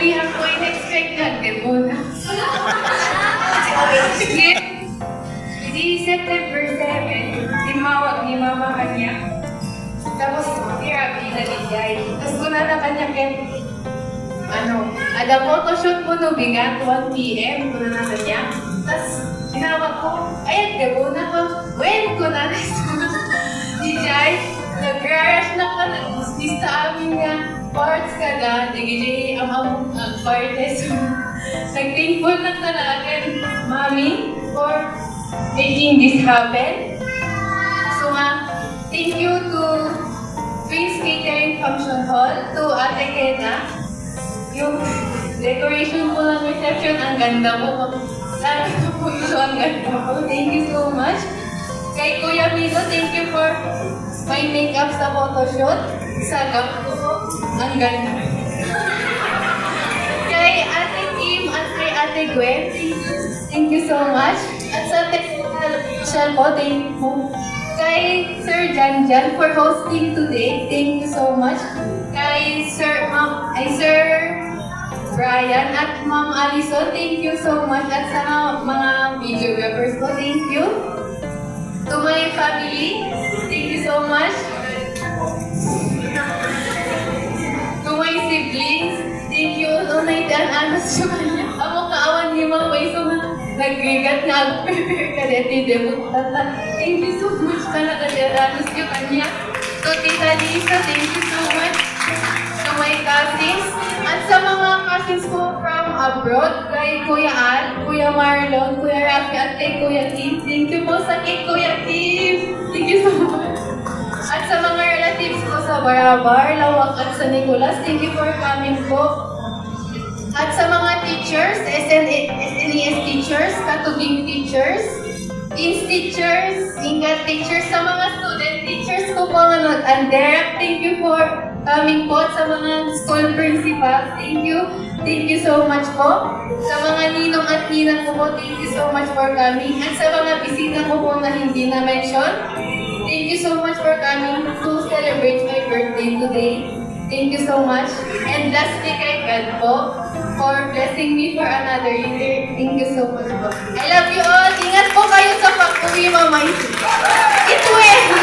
Actually, ako in-expect na demona. Hindi September 7, timawag ni mama kanya. Tapos, therapy na ligay. Tapos kuna na kanya ada photoshoot mo no bigat, 1 PM, kuna na kanya. Tapos, tinawag ko, ayan, demona ko. When ko na ligay, nag-rush na ka, nag-dismiss sa amin nga. Parts ka na, nagiging ang partes. Nag-thankful na talaga, Mami, for making this happen. So thank you to Twins Catering Function Hall, to Ate Kena. Yung decoration po ng reception, ang ganda po. Lagi na po ito, ang ganda po. Thank you so much. Kay Kuya Milo, thank you for my makeup sa photoshoot. Sa gap ko. Ang ganda. Kay Ate Kim at kay Ate Gwen, thank you so much. At sa technical po, thank you. Kay Sir Janjan for hosting today, thank you so much. Kay Sir Brian at Ma'am Alison, thank you so much. At sa mga videographers po, thank you. To my family, thank you so much. To my siblings, thank you. Unaitan anos siya kanya. Amo kaawan ni Mama Iso na nagrigat naag-prepare ka deti debut tata. Thank you so much ka na anos siya kanya. To Tita Lisa, thank you so much. To my cousins, at sa mga cousins ko from abroad, kay Kuya Al, Kuya Marlon, Kuya Rafi, at kay Kuya Kim. Thank you po sa kay Kuya Kim. Thank you so much. At sa mga relatives ko sa Barabar, Lawak at sa Nicolas, thank you for coming po. At sa mga teachers, SNES teachers, Katubing teachers, Teens teachers, Ingat teachers, sa mga student teachers ko po and Derek, thank you for coming po. At sa mga school principals, thank you. Thank you so much po. Sa mga ninong at ninang ko po, thank you so much for coming. At sa mga bisita ko po na hindi na-mention, thank you so much for coming to celebrate my birthday today. Thank you so much. And lastly, kay God po, for blessing me for another year. Thank you so much po. I love you all. Ingat po kayo sa pag-uwi, Mama. Ito eh!